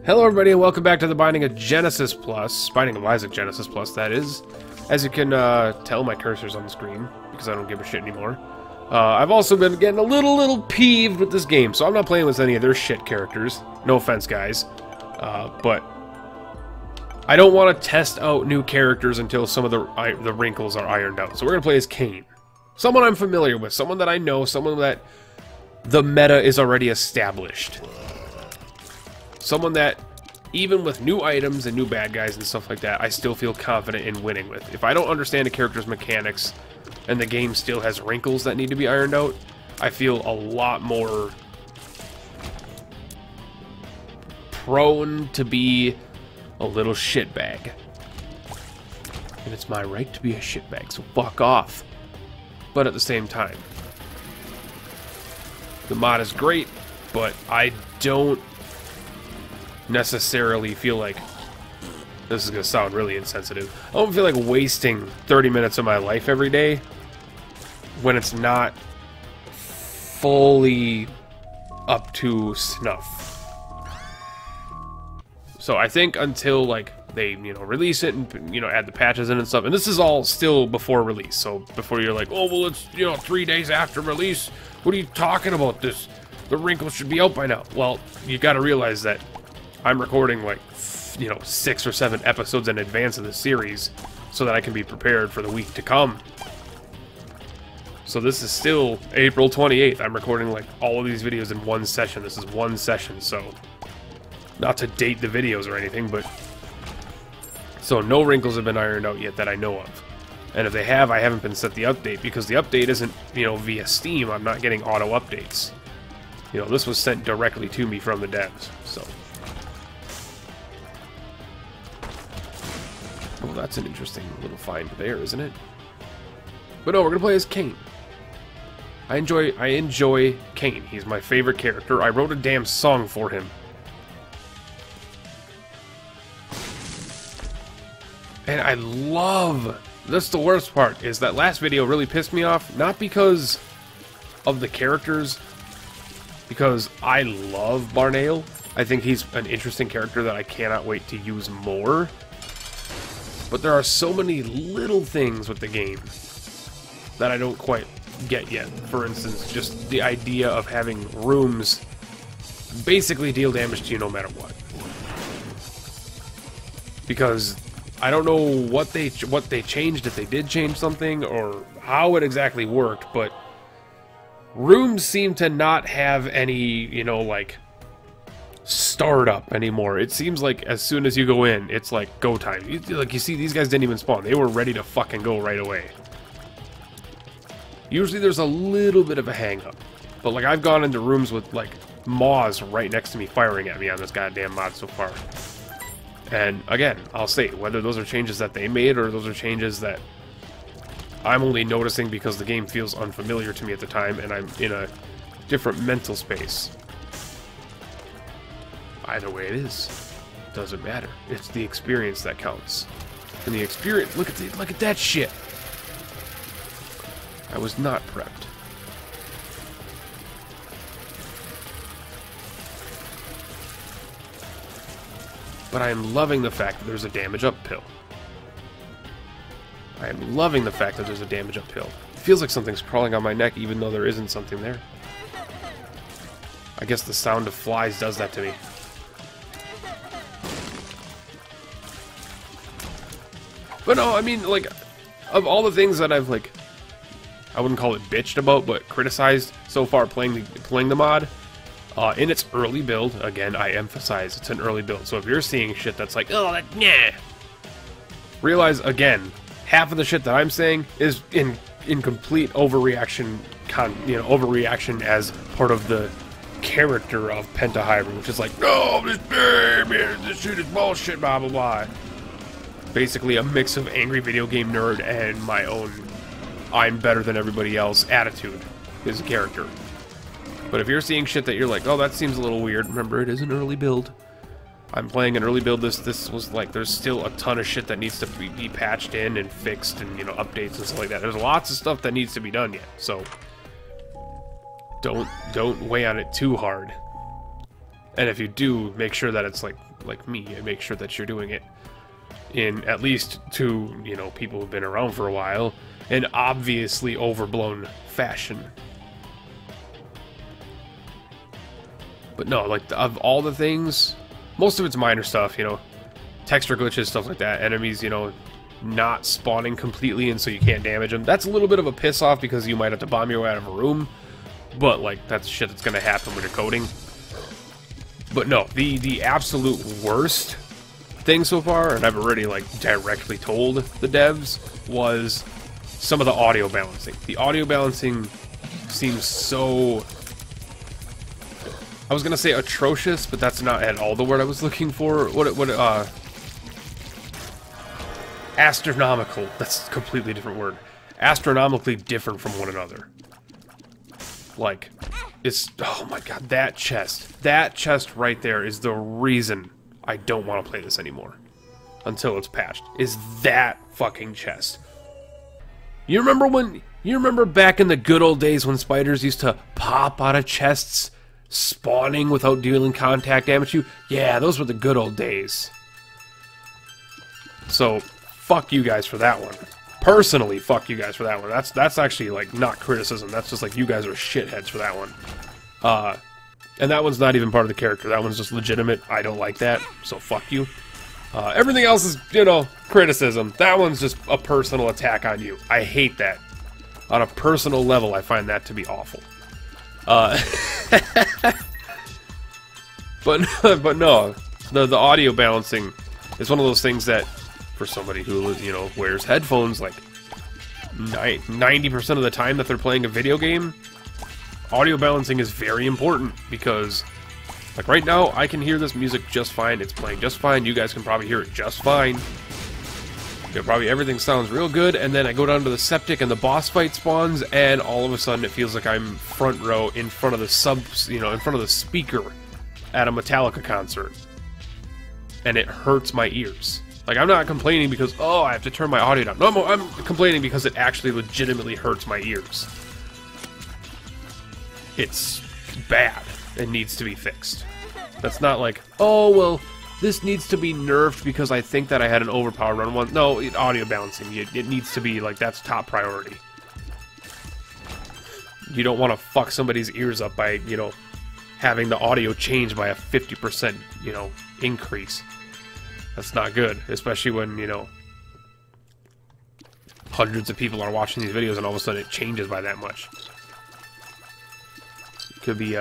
Hello everybody and welcome back to the Binding of Genesis Plus. Binding of Isaac Genesis Plus, that is. As you can tell, my cursor's on the screen, because I don't give a shit anymore. I've also been getting a little peeved with this game, so I'm not playing with any of their shit characters. No offense, guys. But I don't want to test out new characters until some of the wrinkles are ironed out. So we're going to play as Cain. Someone I'm familiar with, someone that I know, someone that the meta is already established. Someone that, even with new items and new bad guys and stuff like that, I still feel confident in winning with. If I don't understand a character's mechanics, and the game still has wrinkles that need to be ironed out, I feel a lot more prone to be a little shitbag. And it's my right to be a shitbag, so fuck off. But at the same time, the mod is great, but I don't necessarily feel like, this is gonna sound really insensitive, I don't feel like wasting 30 minutes of my life every day when it's not fully up to snuff. So I think until like they release it and add the patches in and stuff, and this is all still before release, so before you're like, oh well, it's 3 days after release, what are you talking about, this, the wrinkles should be out by now. Well, you got to realize that I'm recording like 6 or 7 episodes in advance of the series so that I can be prepared for the week to come. So this is still April 28th. I'm recording like all of these videos in one session. This is one session, so not to date the videos or anything, but so no wrinkles have been ironed out yet that I know of. And if they have, I haven't been sent the update because the update isn't, via Steam. I'm not getting auto updates. This was sent directly to me from the devs, so. Well, that's an interesting little find there, isn't it? But no, we're gonna play as Cain. I enjoy Cain. He's my favorite character. I wrote a damn song for him. And I love, that's the worst part, is that last video really pissed me off, not because of the characters, because I love Barnail. I think he's an interesting character that I cannot wait to use more. But there are so many little things with the game that I don't quite get yet. For instance, just the idea of having rooms basically deal damage to you no matter what. Because I don't know what they changed, if they did change something, or how it exactly worked, but rooms seem to not have any, like, startup anymore. It seems like as soon as you go in, it's like go time. You see, these guys didn't even spawn. They were ready to fucking go right away. Usually there's a little bit of a hang-up. But like, I've gone into rooms with like maws right next to me firing at me on this goddamn mod so far. And again, I'll say, whether those are changes that they made or those are changes that I'm only noticing because the game feels unfamiliar to me at the time and I'm in a different mental space. Either way it is, doesn't matter. It's the experience that counts. And the experience, look at that shit. I was not prepped. But I am loving the fact that there's a damage up pill. I am loving the fact that there's a damage up pill. It feels like something's crawling on my neck even though there isn't something there. I guess the sound of flies does that to me. But no, I mean, like, of all the things that I've, like, I wouldn't call it bitched about, but criticized so far playing the mod, in its early build, again, I emphasize, it's an early build, so if you're seeing shit that's like, oh, that, nah, realize, again, half of the shit that I'm saying is in complete overreaction, overreaction as part of the character of Pentahybrid, which is like, no, this shit is bullshit, blah, blah, blah. Basically a mix of angry video game nerd and my own I'm better than everybody else attitude is a character. But if you're seeing shit that you're like, oh, that seems a little weird, remember, it is an early build. I'm playing an early build. This was like, there's still a ton of shit that needs to be patched in and fixed and, updates and stuff like that. There's lots of stuff that needs to be done yet, so don't weigh on it too hard. And if you do, make sure that it's like me, and make sure that you're doing it in at least to, you know, people who've been around for a while, in obviously overblown fashion. But no, like, of all the things, most of it's minor stuff, you know, texture glitches, stuff like that, enemies, you know, not spawning completely and so you can't damage them. That's a little bit of a piss off because you might have to bomb your way out of a room, but, like, that's shit that's gonna happen when you're coding. But no, the absolute worst thing so far, and I've already, like, directly told the devs, was some of the audio balancing. The audio balancing seems so... I was gonna say atrocious, but that's not at all the word I was looking for. Astronomical. That's a completely different word. Astronomically different from one another. Like, it's... Oh my god, that chest. That chest right there is the reason I don't want to play this anymore. Until it's patched. Is that fucking chest. You remember back in the good old days when spiders used to pop out of chests, spawning without dealing contact damage to you? Yeah, those were the good old days. So, fuck you guys for that one. Personally, fuck you guys for that one. That's actually, like, not criticism. That's just, like, you guys are shitheads for that one. And that one's not even part of the character. That one's just legitimate. I don't like that, so fuck you. Everything else is, you know, criticism. That one's just a personal attack on you. I hate that. On a personal level, I find that to be awful. But no, the audio balancing is one of those things that, for somebody who, you know, wears headphones like 90% of the time that they're playing a video game, audio balancing is very important because, like, right now I can hear this music just fine. It's playing just fine. You guys can probably hear it just fine. Yeah, probably everything sounds real good, and then I go down to the septic and the boss fight spawns, and all of a sudden it feels like I'm front row in front of the in front of the speaker at a Metallica concert. And it hurts my ears. Like, I'm not complaining because, oh, I have to turn my audio down. No, I'm complaining because it actually legitimately hurts my ears. It's bad. It needs to be fixed. That's not like, oh, well, this needs to be nerfed because I think that I had an overpowered run one. No, audio balancing. It needs to be, like, that's top priority. You don't want to fuck somebody's ears up by, you know, having the audio change by a 50%, you know, increase. That's not good, especially when, you know, hundreds of people are watching these videos and all of a sudden it changes by that much. It could be,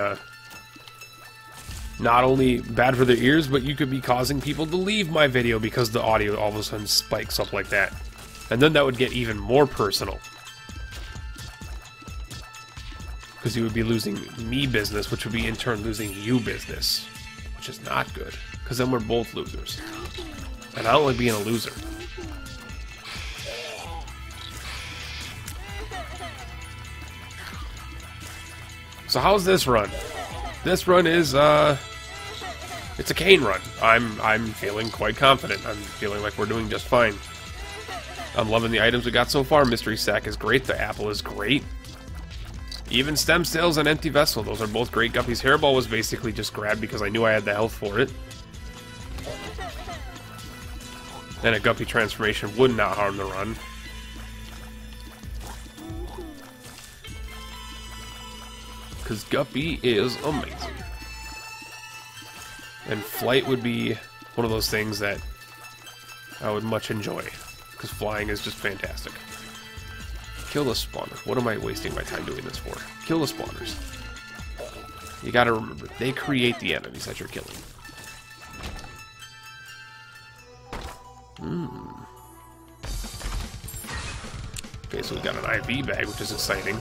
not only bad for their ears, but you could be causing people to leave my video because the audio all of a sudden spikes up like that. And then that would get even more personal. Because you would be losing me business, which would be in turn losing you business. Which is not good. Because then we're both losers. And I don't like being a loser. So how's this run? This run is, it's a Cain run. I'm feeling quite confident. I'm feeling like we're doing just fine. I'm loving the items we got so far. Mystery Sack is great. The apple is great. Even Stem Cells and Empty Vessel. Those are both great. Guppy's Hairball was basically just grabbed because I knew I had the health for it. And a Guppy Transformation would not harm the run. Because Guppy is amazing. And Flight would be one of those things that I would much enjoy. Because flying is just fantastic. Kill the spawner. What am I wasting my time doing this for? Kill the spawners. You gotta remember, they create the enemies that you're killing. Okay, so we got an IV bag, which is exciting.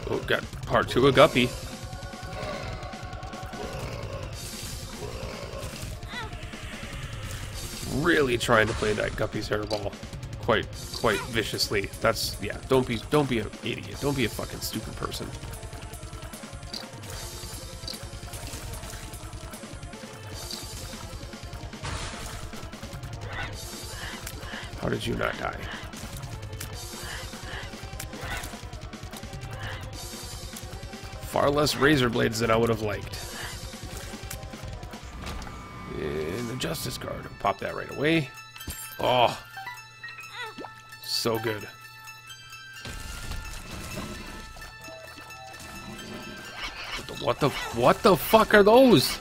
Oh, got part 2 of Guppy. Really trying to play that Guppy's Hairball quite viciously. That's, yeah, don't be an idiot. Don't be a fucking stupid person. How did you not die? Far less razor blades than I would have liked. And the Justice Card. Pop that right away. Oh. So good. What the fuck are those?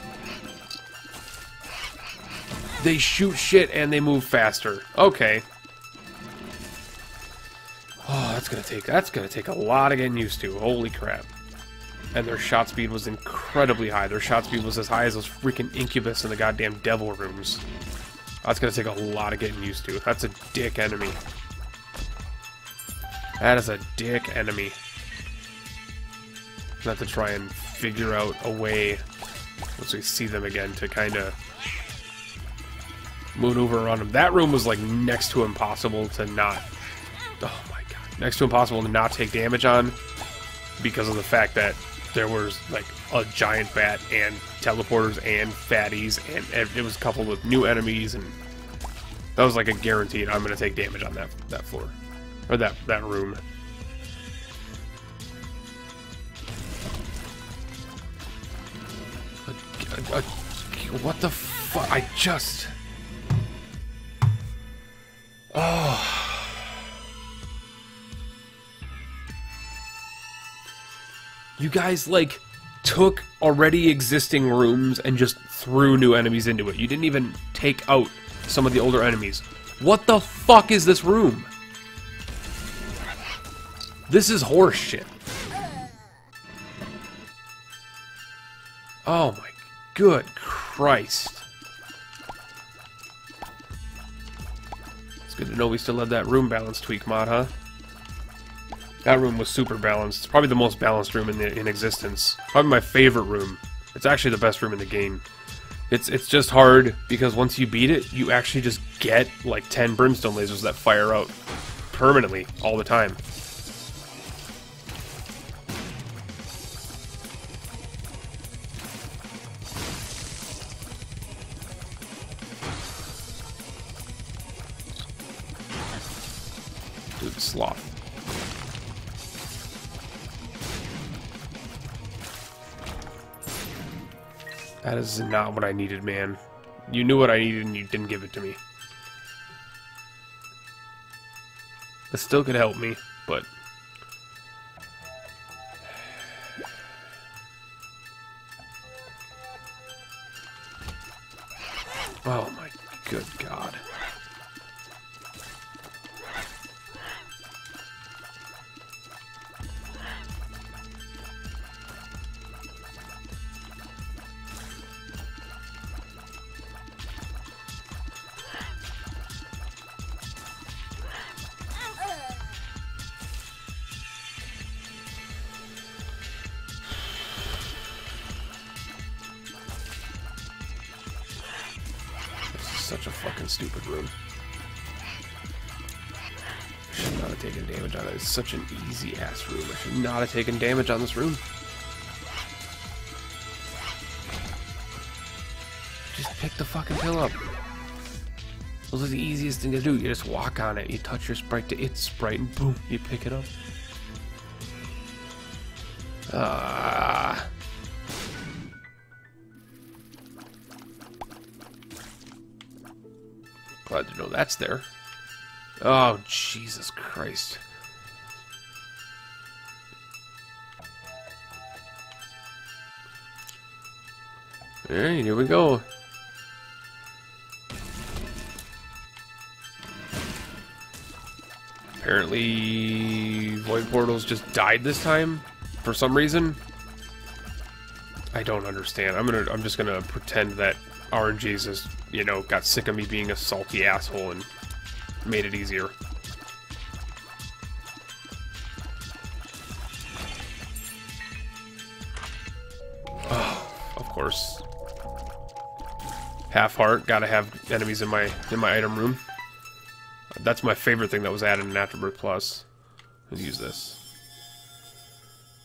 They shoot shit and they move faster. Okay. Oh, that's gonna take a lot of getting used to. Holy crap. And their shot speed was incredibly high. Their shot speed was as high as those freaking Incubus in the goddamn Devil Rooms. That's gonna take a lot of getting used to. That's a dick enemy. That is a dick enemy. Not to try and figure out a way, once we see them again, to kind of maneuver around them. That room was like next to impossible to not... Oh my god. Next to impossible to not take damage on because of the fact that there was like a giant bat and teleporters and fatties, and it was coupled with new enemies, and that was like a guaranteed I'm going to take damage on that floor. Or that room. What the fuck? I just... Oh. You guys, like, took already existing rooms and just threw new enemies into it. You didn't even take out some of the older enemies. What the fuck is this room? This is horse shit. Oh my good Christ. It's good to know we still have that room balance tweak mod, huh? That room was super balanced. It's probably the most balanced room in existence. Probably my favorite room. It's actually the best room in the game. It's just hard because once you beat it, you actually just get like 10 brimstone lasers that fire out permanently all the time. Dude, sloth. That is not what I needed, man. You knew what I needed and you didn't give it to me. It still could help me, but... Oh my good God. Such a fucking stupid room. I should not have taken damage on it. It's such an easy ass room. I should not have taken damage on this room. Just pick the fucking pill up. Those are the easiest thing to do. You just walk on it. You touch your sprite to its sprite and boom, you pick it up. Glad to know that's there. Oh, Jesus Christ. Alright, here we go. Apparently, void portals just died this time for some reason. I don't understand. I'm just gonna pretend that RNG's just, you know, got sick of me being a salty asshole and made it easier. Oh, of course. Half heart, gotta have enemies in my item room. That's my favorite thing that was added in Afterbirth Plus. Let's use this.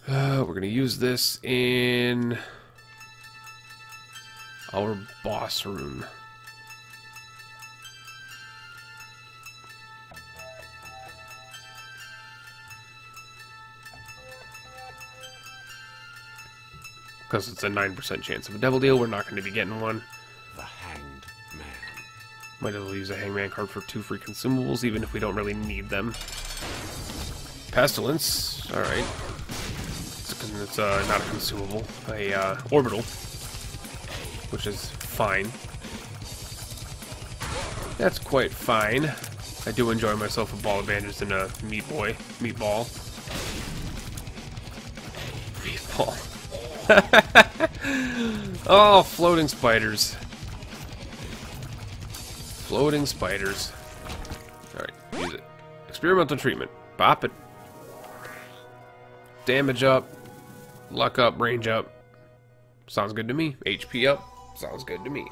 We're gonna use this in our boss room. Because it's a 9% chance of a devil deal, we're not going to be getting one. the Hanged Man. Might as well use a hangman card for 2 free consumables, even if we don't really need them. Pestilence, alright. It's not a consumable, a orbital, which is fine. That's quite fine. I do enjoy myself a ball of bandages and a meatball. Oh, floating spiders. Floating spiders. Alright, use it. Experimental treatment. Bop it. Damage up. Luck up. Range up. Sounds good to me. HP up. Sounds good to me.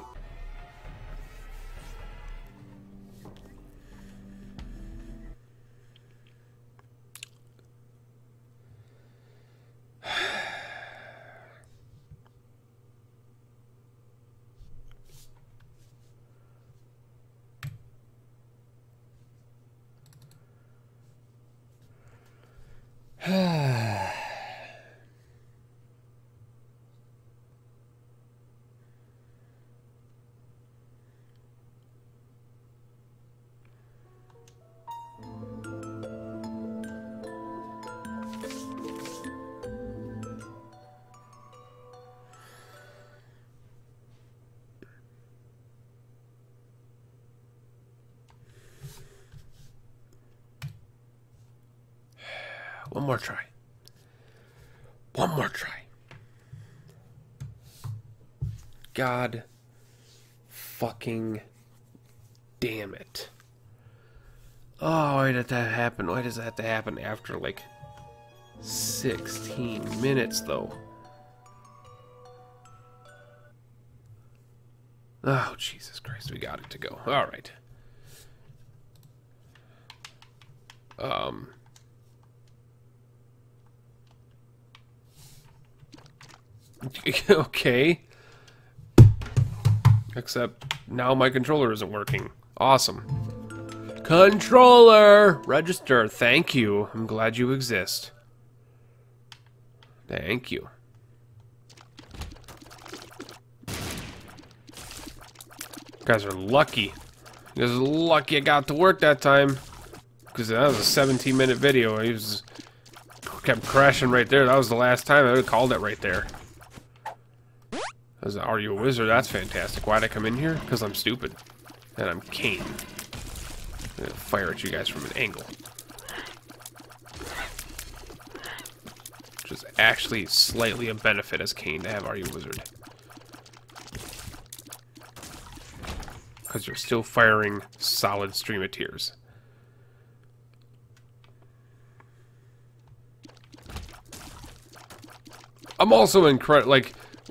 One more try. One more try. God fucking damn it. Oh, why did that happen? Why does that have to happen after like 16 minutes though? Oh, Jesus Christ, we got it to go. Alright. Okay. Except now my controller isn't working. Awesome. Controller! Register. Thank you. I'm glad you exist. Thank you. You guys are lucky. You guys are lucky I got to work that time. Because that was a 17-minute video. I was kept crashing right there. That was the last time I would have called it right there. Are you a wizard? That's fantastic. Why'd I come in here? Because I'm stupid. And I'm Cain. I'm gonna fire at you guys from an angle. Which is actually slightly a benefit as Cain to have Are You a Wizard. Because you're still firing solid stream of tears. I'm also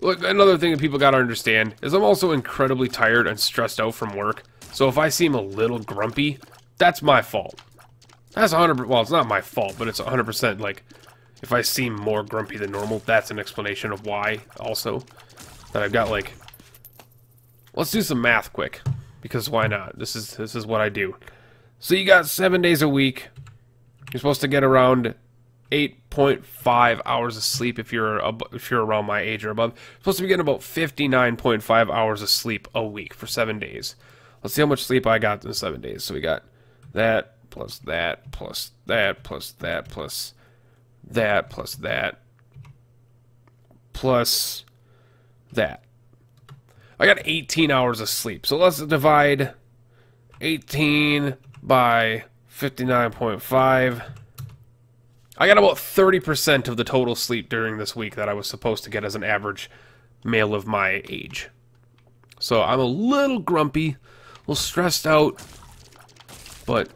look, another thing that people gotta understand is I'm also incredibly tired and stressed out from work. So if I seem a little grumpy, that's my fault. That's 100%, well, it's not my fault, but it's 100% like, if I seem more grumpy than normal, that's an explanation of why, also. That I've got, like, let's do some math quick, because why not? This is what I do. So you got 7 days a week. You're supposed to get around 8.5 hours of sleep if you're around my age or above. You're supposed to be getting about 59.5 hours of sleep a week for 7 days. Let's see how much sleep I got in 7 days. So we got that, plus that, plus that, plus that, plus that, plus that, plus that. I got 18 hours of sleep. So let's divide 18 by 59.5. I got about 30% of the total sleep during this week that I was supposed to get as an average male of my age. So I'm a little grumpy, a little stressed out, but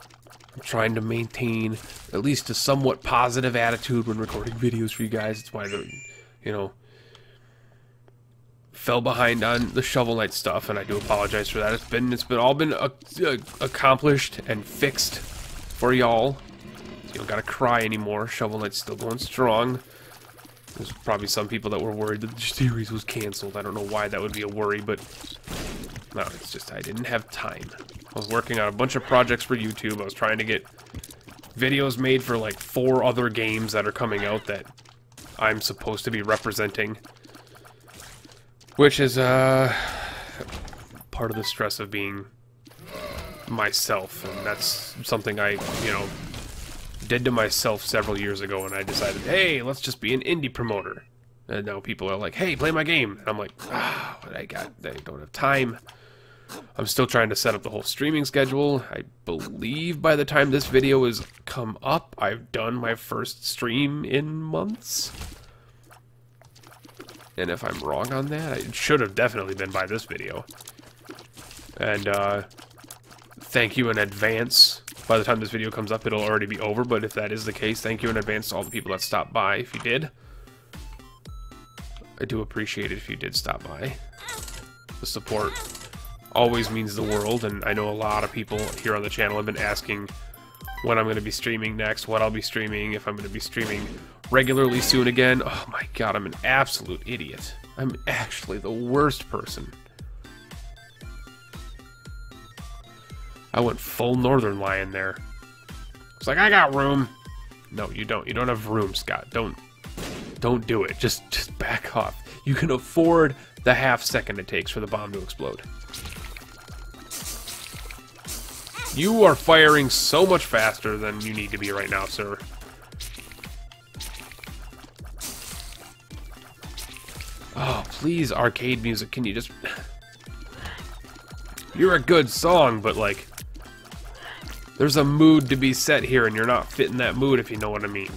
I'm trying to maintain at least a somewhat positive attitude when recording videos for you guys. It's why fell behind on the Shovel Knight stuff, and I do apologize for that. It's all been accomplished and fixed for y'all. You don't gotta cry anymore. Shovel Knight's still going strong. There's probably some people that were worried that the series was canceled. I don't know why that would be a worry, but no, it's just I didn't have time. I was working on a bunch of projects for YouTube. I was trying to get videos made for like 4 other games that are coming out that I'm supposed to be representing. Which is, part of the stress of being myself, and that's something I, you know, did to myself several years ago, and I decided, hey, let's just be an indie promoter. And now people are like, hey, play my game. And I'm like, but I don't have time. I'm still trying to set up the whole streaming schedule. I believe by the time this video is come up, I've done my first stream in months. And if I'm wrong on that, it should have definitely been by this video. And, thank you in advance. By the time this video comes up, it'll already be over, but if that is the case, thank you in advance to all the people that stopped by, if you did. I do appreciate it if you did stop by. The support always means the world, and I know a lot of people here on the channel have been asking when I'm going to be streaming next, what I'll be streaming, if I'm going to be streaming regularly soon again. Oh my god, I'm an absolute idiot. I'm actually the worst person. I went full Northern Lion there. It's like, I got room. No, you don't. You don't have room, Scott. Don't do it. Just back off. You can afford the half second it takes for the bomb to explode. You are firing so much faster than you need to be right now, sir. Oh, please, arcade music. Can you just... You're a good song, but, like... There's a mood to be set here, and you're not fitting that mood, if you know what I mean.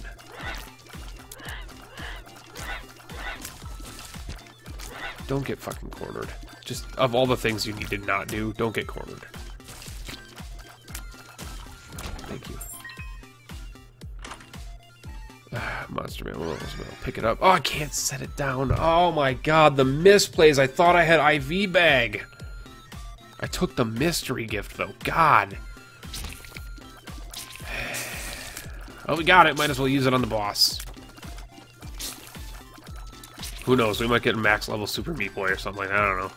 Don't get fucking cornered. Just, of all the things you need to not do, don't get cornered. Thank you. Monster Man, I'll pick it up. Oh, I can't set it down. Oh my god, the misplays. I thought I had IV bag. I took the mystery gift, though. God. Oh, we got it. Might as well use it on the boss. Who knows? We might get max level Super Meat Boy or something like that. I don't know.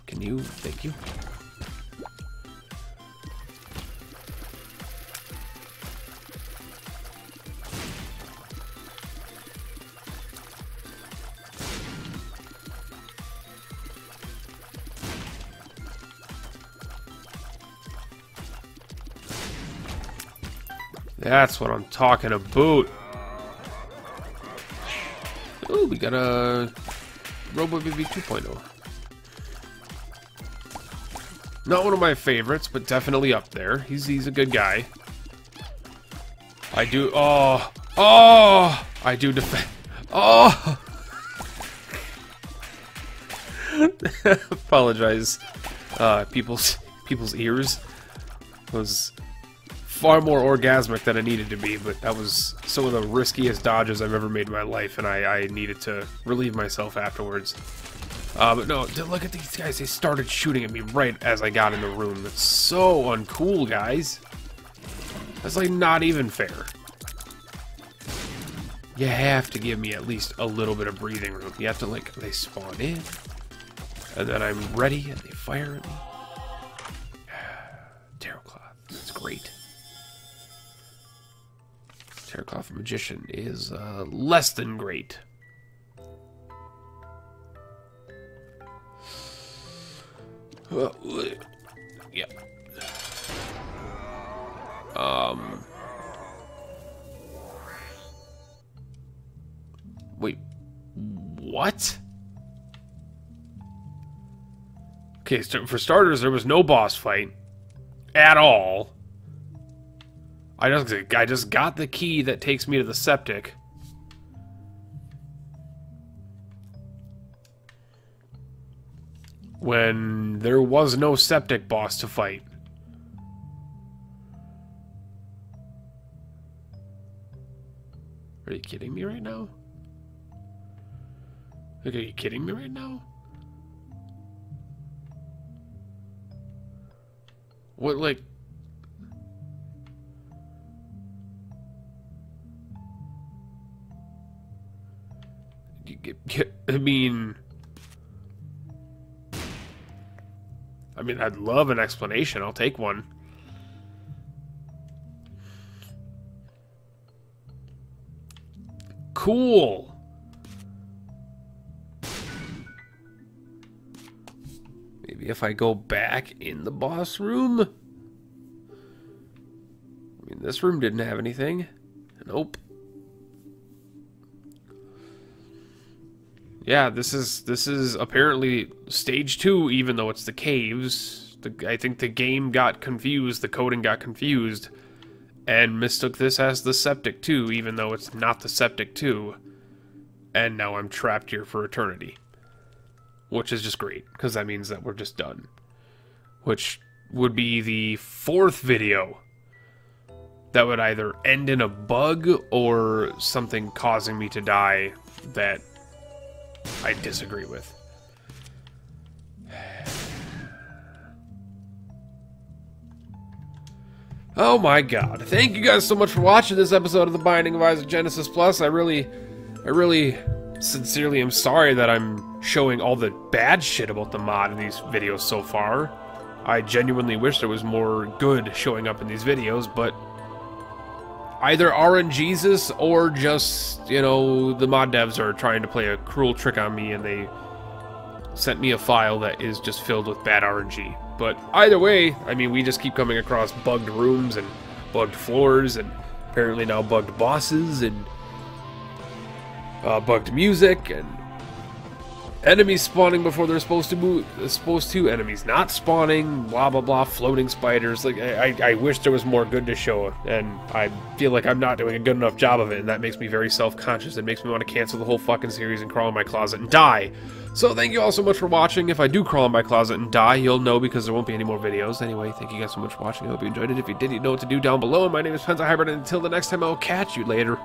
Can you? Thank you. That's what I'm talking about. Oh, we got a Robo BB 2.0. Not one of my favorites, but definitely up there. He's a good guy. I do. Oh, I do defend. Oh, apologize, people's ears. Was far more orgasmic than it needed to be, but that was some of the riskiest dodges I've ever made in my life, and I needed to relieve myself afterwards. But no, look at these guys. They started shooting at me right as I got in the room. That's so uncool, guys. That's like not even fair. You have to give me at least a little bit of breathing room. You have to, like, they spawn in, and then I'm ready, and they fire at me. Tarot Cloth. That's great. Tarot Cloth Magician is less than great. Yeah. Wait. What? Okay, so for starters, there was no boss fight at all. I just got the key that takes me to the septic. When there was no septic boss to fight. Are you kidding me right now? Like, are you kidding me right now? What, like... I mean, I'd love an explanation. I'll take one. Cool. Maybe if I go back in the boss room. I mean, this room didn't have anything. Nope. Yeah, this is apparently stage 2, even though it's the caves. I think the game got confused, the coding got confused, and mistook this as the Septic 2, even though it's not the Septic 2. And now I'm trapped here for eternity. Which is just great, because that means that we're just done. Which would be the 4th video that would either end in a bug or something causing me to die that I disagree with. Oh my god. Thank you guys so much for watching this episode of The Binding of Isaac Genesis Plus. I really sincerely am sorry that I'm showing all the bad shit about the mod in these videos so far. I genuinely wish there was more good showing up in these videos, but either RNGesus or just, you know, the mod devs are trying to play a cruel trick on me and they sent me a file that is just filled with bad RNG. But either way, I mean, we just keep coming across bugged rooms and bugged floors and apparently now bugged bosses and bugged music and enemies spawning before they're supposed to, enemies not spawning, blah blah blah, floating spiders. Like, I wish there was more good to show, and I feel like I'm not doing a good enough job of it, and that makes me very self-conscious. It makes me want to cancel the whole fucking series and crawl in my closet and die. So thank you all so much for watching. If I do crawl in my closet and die, you'll know because there won't be any more videos. Anyway, thank you guys so much for watching. I hope you enjoyed it. If you did, you know what to do down below. And my name is Penza Hybrid, and until the next time, I'll catch you later.